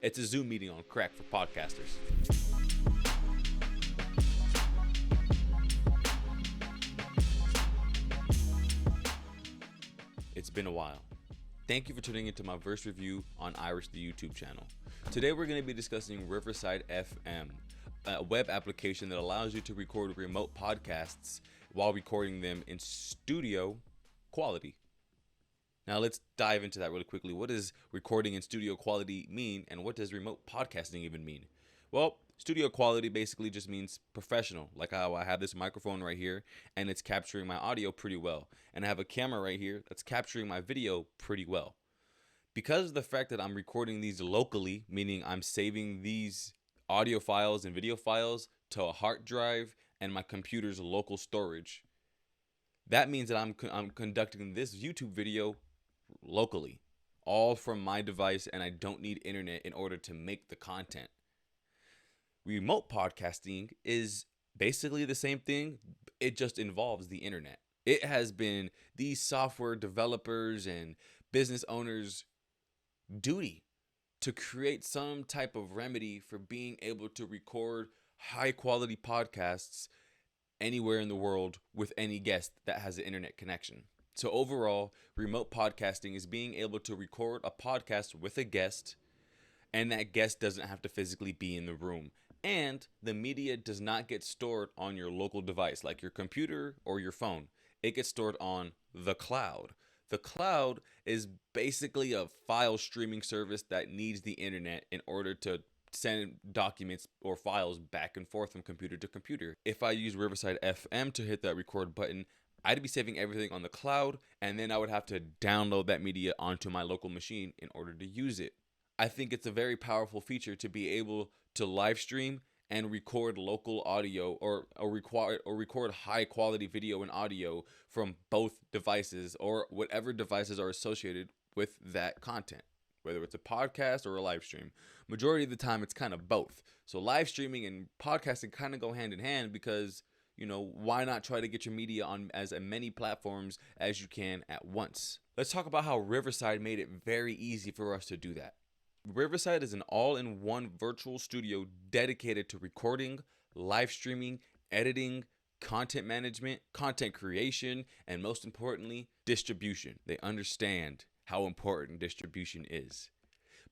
It's a Zoom meeting on crack for podcasters. It's been a while. Thank you for tuning into my verse review on Irish the YouTube channel. Today we're going to be discussing Riverside FM, a web application that allows you to record remote podcasts while recording them in studio quality. Now let's dive into that really quickly. What does recording in studio quality mean, and what does remote podcasting even mean? Well, studio quality basically just means professional, like how I have this microphone right here and it's capturing my audio pretty well. And I have a camera right here that's capturing my video pretty well. Because of the fact that I'm recording these locally, meaning I'm saving these audio files and video files to a hard drive and my computer's local storage, that means that I'm conducting this YouTube video locally, all from my device, and I don't need internet in order to make the content. Remote podcasting is basically the same thing. It just involves the internet. It has been these software developers and business owners' duty to create some type of remedy for being able to record high quality podcasts anywhere in the world with any guest that has an internet connection. So overall, remote podcasting is being able to record a podcast with a guest, and that guest doesn't have to physically be in the room. And the media does not get stored on your local device like your computer or your phone. It gets stored on the cloud. The cloud is basically a file streaming service that needs the internet in order to send documents or files back and forth from computer to computer. If I use Riverside FM to hit that record button, I'd be saving everything on the cloud, and then I would have to download that media onto my local machine in order to use it. I think it's a very powerful feature to be able to live stream and record local audio or record high quality video and audio from both devices or whatever devices are associated with that content, whether it's a podcast or a live stream. Majority of the time, it's kind of both. So live streaming and podcasting kind of go hand in hand because, why not try to get your media on as many platforms as you can at once? Let's talk about how Riverside made it very easy for us to do that. Riverside is an all-in-one virtual studio dedicated to recording, live streaming, editing, content management, content creation, and most importantly, distribution. They understand how important distribution is.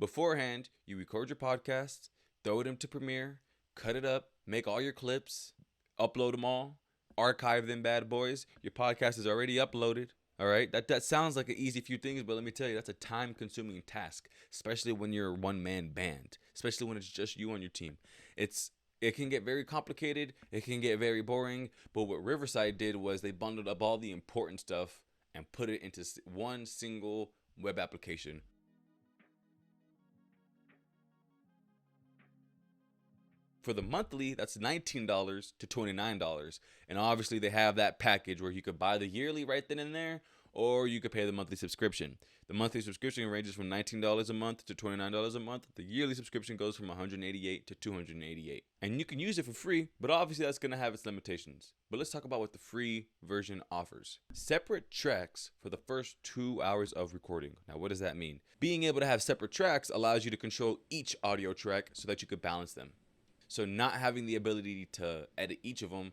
Beforehand, you record your podcast, throw it into Premiere, cut it up, make all your clips, upload them all, archive them bad boys. Your podcast is already uploaded. All right, that sounds like an easy few things, but let me tell you, that's a time-consuming task, especially when you're a one-man band, especially when it's just you on your team. It can get very complicated, it can get very boring, but what Riverside did was they bundled up all the important stuff and put it into one single web application. For the monthly, that's $19 to $29. And obviously they have that package where you could buy the yearly right then and there, or you could pay the monthly subscription. The monthly subscription ranges from $19 a month to $29 a month. The yearly subscription goes from $188 to $288. And you can use it for free, but obviously that's going to have its limitations. But let's talk about what the free version offers. Separate tracks for the first 2 hours of recording. Now, what does that mean? Being able to have separate tracks allows you to control each audio track so that you could balance them. So not having the ability to edit each of them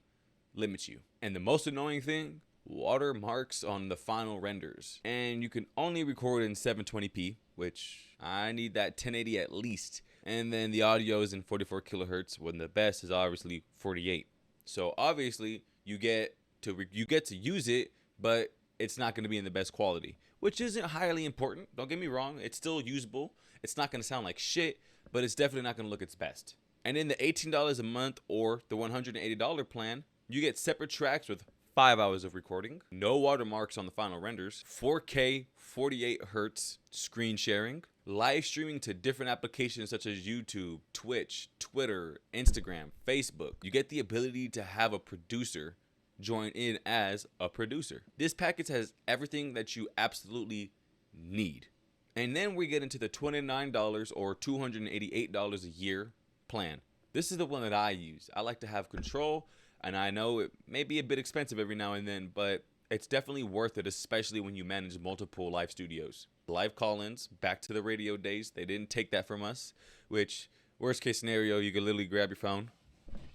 limits you. And the most annoying thing, watermarks on the final renders. And you can only record in 720p, which I need that 1080 at least. And then the audio is in 44 kilohertz when the best is obviously 48. So obviously you get to use it, but it's not going to be in the best quality, which isn't highly important. Don't get me wrong. It's still usable. It's not going to sound like shit, but it's definitely not going to look its best. And in the $18 a month or the $180 plan, you get separate tracks with 5 hours of recording, no watermarks on the final renders, 4K 48 hertz screen sharing, live streaming to different applications such as YouTube, Twitch, Twitter, Instagram, Facebook. You get the ability to have a producer join in as a producer. This package has everything that you absolutely need. And then we get into the $29 or $288 a year plan. This is the one that I use. I like to have control, and I know it may be a bit expensive every now and then, but it's definitely worth it, especially when you manage multiple live studios. Live call-ins, back to the radio days. They didn't take that from us, which, worst case scenario, you could literally grab your phone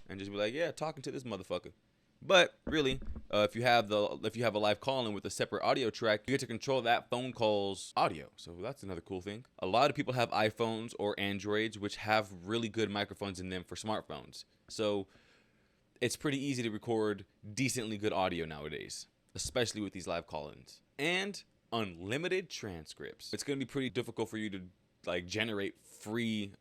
and just be like, yeah, talking to this motherfucker. But really, if you have a live call-in with a separate audio track, you get to control that phone call's audio. So that's another cool thing. A lot of people have iPhones or Androids, which have really good microphones in them for smartphones. So it's pretty easy to record decently good audio nowadays, especially with these live call-ins. And unlimited transcripts. It's going to be pretty difficult for you to like generate free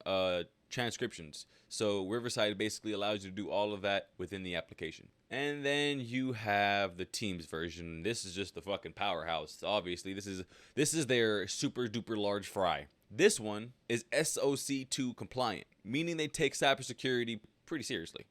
transcriptions. So Riverside basically allows you to do all of that within the application. And then you have the Teams version. This is just the fucking powerhouse. Obviously, this is their super duper large fry. This one is SOC 2 compliant, meaning they take cybersecurity pretty seriously.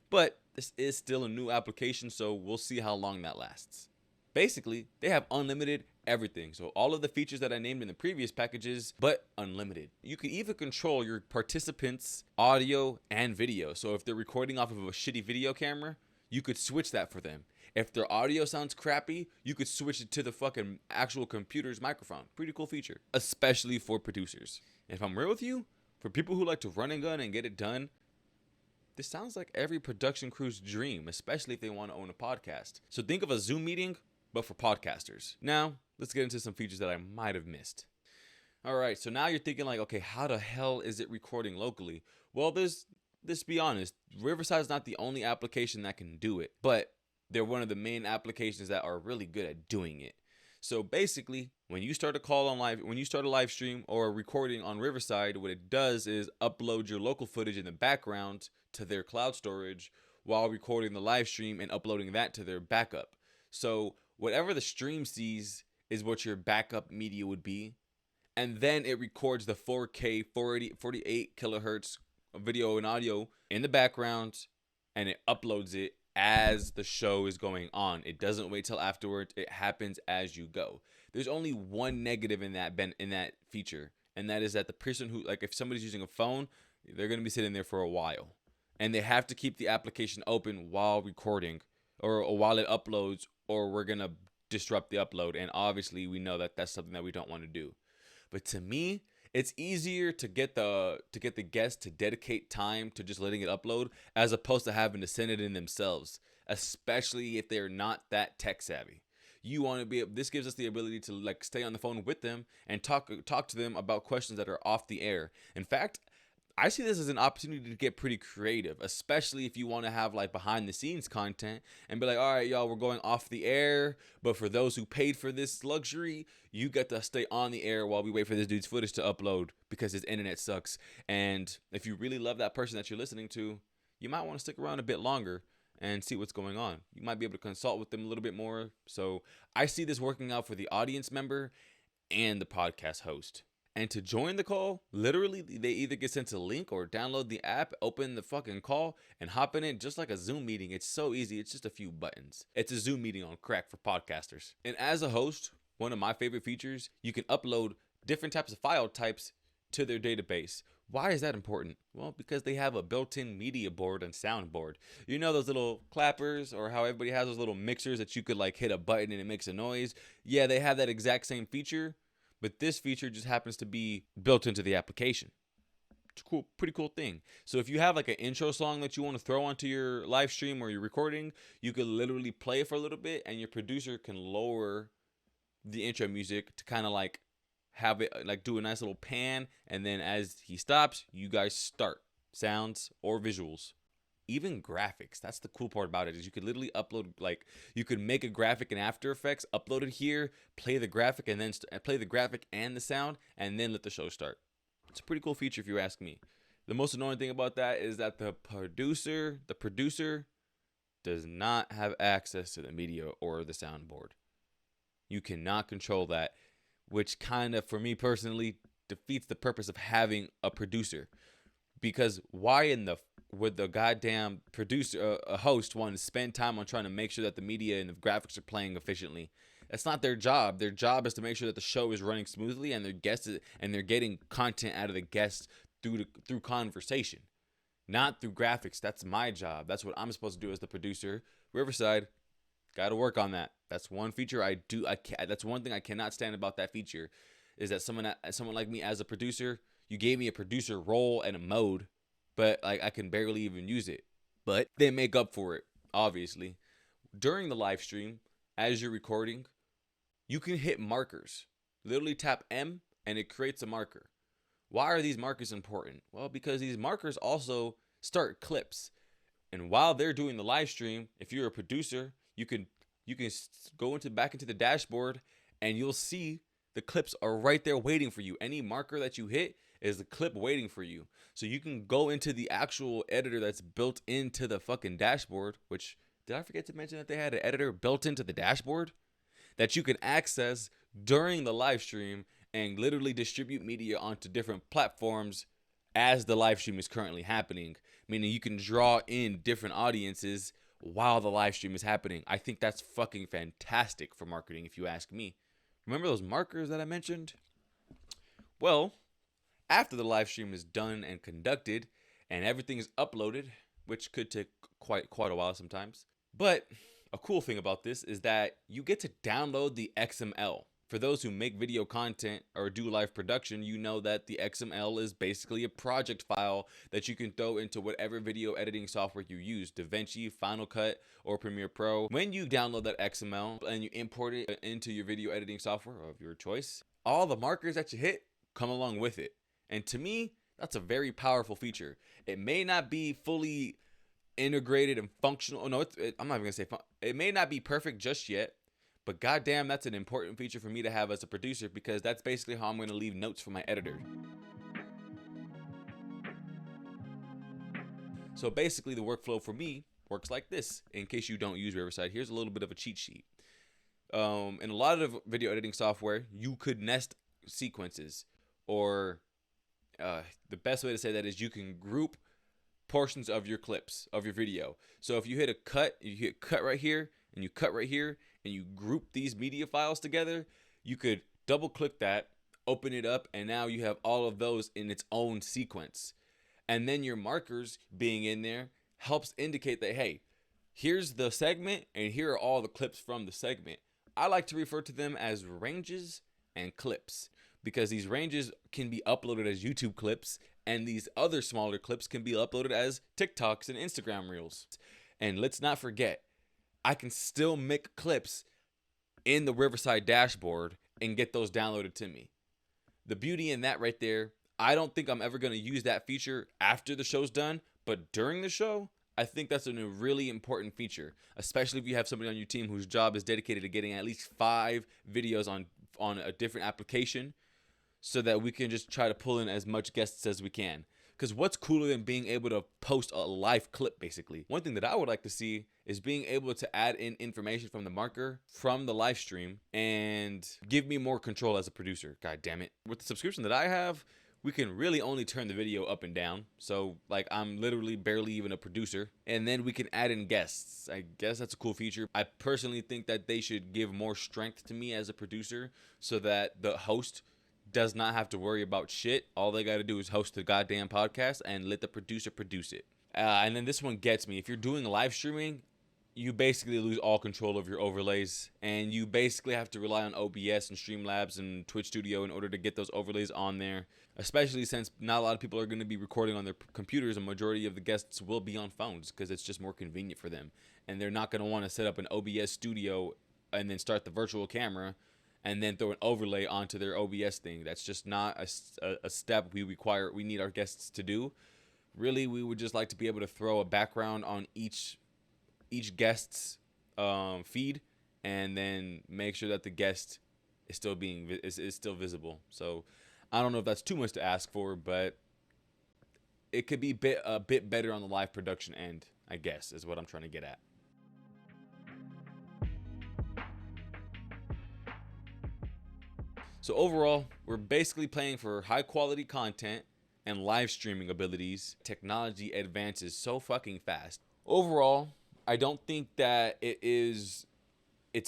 But this is still a new application, so we'll see how long that lasts. Basically, they have unlimited everything. So all of the features that I named in the previous packages, but unlimited. You can even control your participants' audio and video. So if they're recording off of a shitty video camera, you could switch that for them. If their audio sounds crappy, you could switch it to the fucking actual computer's microphone. Pretty cool feature, especially for producers. And if I'm real with you, for people who like to run and gun and get it done, this sounds like every production crew's dream, especially if they want to own a podcast. So think of a Zoom meeting, but for podcasters. Now, let's get into some features that I might have missed. All right, so now you're thinking like, okay, how the hell is it recording locally? Well, let's be honest, Riverside is not the only application that can do it, but they're one of the main applications that are really good at doing it. So basically, when you start a live stream or a recording on Riverside, what it does is upload your local footage in the background to their cloud storage while recording the live stream and uploading that to their backup. So whatever the stream sees is what your backup media would be. And then it records the 4K 48 kilohertz video and audio in the background, and it uploads it as the show is going on. It doesn't wait till afterwards. It happens as you go. There's only one negative in that feature, and that is that the person who, like, if somebody's using a phone, they're going to be sitting there for a while, and they have to keep the application open while recording or while it uploads, or we're going to disrupt the upload. And obviously we know that that's something that we don't want to do. But to me, it's easier to get the guests to dedicate time to just letting it upload as opposed to having to send it in themselves, especially if they're not that tech savvy. You want to be, this gives us the ability to like stay on the phone with them and talk to them about questions that are off the air. In fact, I see this as an opportunity to get pretty creative, especially if you want to have like behind the scenes content and be like, all right, y'all, we're going off the air, but for those who paid for this luxury, you get to stay on the air while we wait for this dude's footage to upload because his internet sucks. And if you really love that person that you're listening to, you might want to stick around a bit longer and see what's going on. You might be able to consult with them a little bit more. So I see this working out for the audience member and the podcast host. And to join the call, literally, they either get sent a link or download the app, open the fucking call, and hop in it just like a Zoom meeting. It's so easy. It's just a few buttons. It's a Zoom meeting on crack for podcasters. And as a host, one of my favorite features, you can upload different types of file types to their database. Why is that important? Well, because they have a built-in media board and soundboard. You know those little clappers, or how everybody has those little mixers that you could like hit a button and it makes a noise? Yeah, they have that exact same feature. But this feature just happens to be built into the application. It's a pretty cool thing. So if you have like an intro song that you want to throw onto your live stream or your recording, you could literally play it for a little bit and your producer can lower the intro music to kind of like have it like do a nice little pan. And then as he stops, you guys start sounds or visuals. Even graphics. That's the cool part about it is you could literally upload, like you could make a graphic in After Effects, upload it here, play the graphic and then play the graphic and the sound and then let the show start. It's a pretty cool feature if you ask me. The most annoying thing about that is that the producer does not have access to the media or the soundboard. You cannot control that, which kind of, for me personally, defeats the purpose of having a producer. Because why would the goddamn producer, a host, want to spend time on trying to make sure that the media and the graphics are playing efficiently? That's not their job. Their job is to make sure that the show is running smoothly and they're getting content out of the guests through conversation, not through graphics. That's my job. That's what I'm supposed to do as the producer. Riverside, Got to work on that. That's one feature that's one thing I cannot stand about that feature, is that someone like me as a producer, you gave me a producer role and a mode, but like I can barely even use it. But they make up for it, obviously. During the live stream, as you're recording, you can hit markers. Literally tap M and it creates a marker. Why are these markers important? Well, because these markers also start clips. And while they're doing the live stream, if you're a producer, you can go back into the dashboard and you'll see the clips are right there waiting for you. Any marker that you hit is the clip waiting for you. So you can go into the actual editor that's built into the fucking dashboard, which, did I forget to mention that they had an editor built into the dashboard that you can access during the live stream and literally distribute media onto different platforms as the live stream is currently happening, meaning you can draw in different audiences while the live stream is happening. I think that's fucking fantastic for marketing, if you ask me. Remember those markers that I mentioned? Well, after the live stream is done and conducted and everything is uploaded, which could take quite a while sometimes, but a cool thing about this is that you get to download the XML. For those who make video content or do live production, you know that the XML is basically a project file that you can throw into whatever video editing software you use, DaVinci, Final Cut, or Premiere Pro. When you download that XML and you import it into your video editing software of your choice, all the markers that you hit come along with it. And to me, that's a very powerful feature. It may not be fully integrated and functional. No, I'm not even gonna say it may not be perfect just yet, but goddamn, that's an important feature for me to have as a producer, because that's basically how I'm going to leave notes for my editor. So basically the workflow for me works like this. In case you don't use Riverside, here's a little bit of a cheat sheet. In a lot of video editing software, you could nest sequences, or the best way to say that is you can group portions of your clips of your video. So if you hit a cut, you hit cut right here and you cut right here and you group these media files together, you could double click that, open it up, and now you have all of those in its own sequence. And then your markers being in there helps indicate that, hey, here's the segment and here are all the clips from the segment. I like to refer to them as ranges and clips, because these ranges can be uploaded as YouTube clips and these other smaller clips can be uploaded as TikToks and Instagram Reels. And let's not forget, I can still make clips in the Riverside dashboard and get those downloaded to me. The beauty in that right there, I don't think I'm ever going to use that feature after the show's done, but during the show, I think that's a really important feature, especially if you have somebody on your team whose job is dedicated to getting at least 5 videos on a different application, so that we can just try to pull in as much guests as we can. Because what's cooler than being able to post a live clip, basically? One thing that I would like to see is being able to add in information from the marker from the live stream and give me more control as a producer. God damn it. With the subscription that I have, we can really only turn the video up and down. So like I'm literally barely even a producer. And then we can add in guests. I guess that's a cool feature. I personally think that they should give more strength to me as a producer so that the host does not have to worry about shit. All they got to do is host the goddamn podcast and let the producer produce it. And then this one gets me. If you're doing live streaming, you basically lose all control of your overlays, and you basically have to rely on OBS and Streamlabs and Twitch Studio in order to get those overlays on there, especially since not a lot of people are going to be recording on their computers. A majority of the guests will be on phones because it's just more convenient for them, and they're not going to want to set up an OBS studio and then start the virtual camera and then throw an overlay onto their OBS thing. That's just not a step we need our guests to do. Really, we would just like to be able to throw a background on each guest's feed, and then make sure that the guest is still visible. So I don't know if that's too much to ask for, but it could be a bit better on the live production end, I guess, is what I'm trying to get at. So overall, we're basically playing for high quality content and live streaming abilities. Technology advances so fucking fast. Overall, I don't think that it's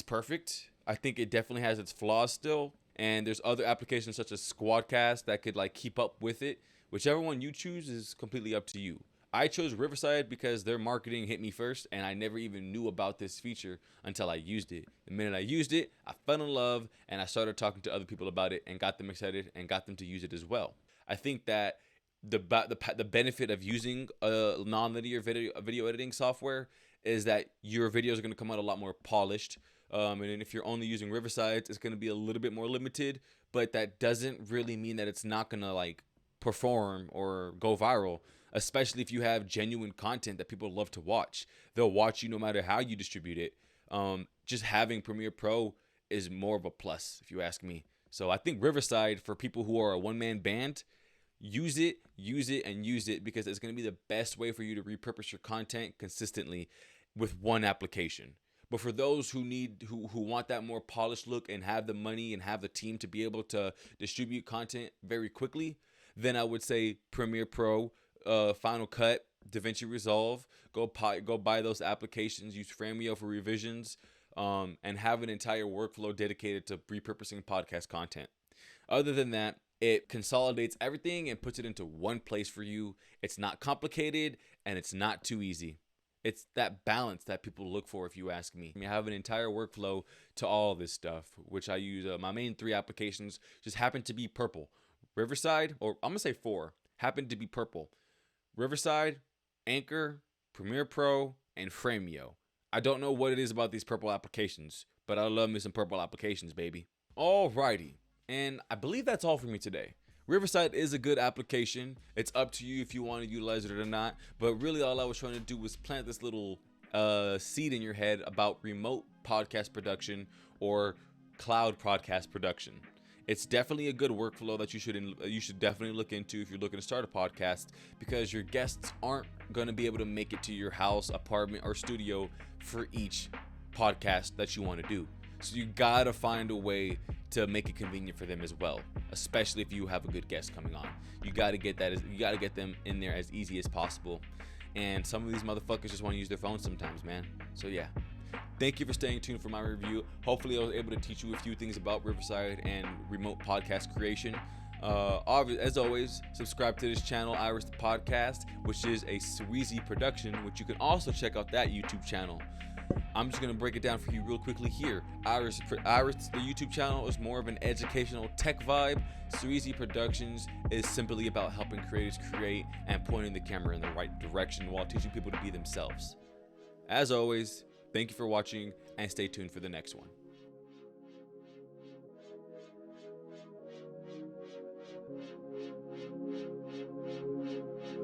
perfect. I think it definitely has its flaws still. And there's other applications such as Squadcast that could like keep up with it. Whichever one you choose is completely up to you. I chose Riverside because their marketing hit me first, and I never even knew about this feature until I used it. The minute I used it, I fell in love, and I started talking to other people about it and got them excited and got them to use it as well. I think that the benefit of using a non-linear video editing software is that your videos are going to come out a lot more polished. And if you're only using Riverside, it's going to be a little bit more limited, but that doesn't really mean that it's not going to like perform or go viral, especially if you have genuine content that people love to watch. They'll watch you no matter how you distribute it. Just having Premiere Pro is more of a plus, if you ask me. So I think Riverside, for people who are a one-man band, use it, and use it, because it's going to be the best way for you to repurpose your content consistently with one application. But for those who want that more polished look and have the money and have the team to be able to distribute content very quickly, then I would say Premiere Pro, Final Cut, DaVinci Resolve. Go buy those applications. Use Framio for revisions, and have an entire workflow dedicated to repurposing podcast content. Other than that, it consolidates everything and puts it into one place for you. It's not complicated and it's not too easy. It's that balance that people look for, if you ask me. I have an entire workflow to all this stuff, which I use. My main 3 applications just happen to be purple. Riverside, or I'm going to say 4, happen to be purple. Riverside, Anchor, Premiere Pro, and Framio. I don't know what it is about these purple applications, but I love me some purple applications, baby. Alrighty. And I believe that's all for me today. Riverside is a good application. It's up to you if you want to utilize it or not. But really all I was trying to do was plant this little seed in your head about remote podcast production or cloud podcast production. It's definitely a good workflow that you should definitely look into if you're looking to start a podcast, because your guests aren't going to be able to make it to your house, apartment, or studio for each podcast that you want to do. So you gotta find a way to make it convenient for them as well, especially if you have a good guest coming on. You gotta get them in there as easy as possible. And some of these motherfuckers just want to use their phone sometimes, man. So yeah. Thank you for staying tuned for my review. Hopefully I was able to teach you a few things about Riverside and remote podcast creation. As always, subscribe to this channel, Iris the Podcast, which is a Sweezy production, which you can also check out that YouTube channel. I'm just going to break it down for you real quickly here. Iris, the YouTube channel, is more of an educational tech vibe. Sweezy Productions is simply about helping creators create and pointing the camera in the right direction while teaching people to be themselves. As always, thank you for watching, and stay tuned for the next one.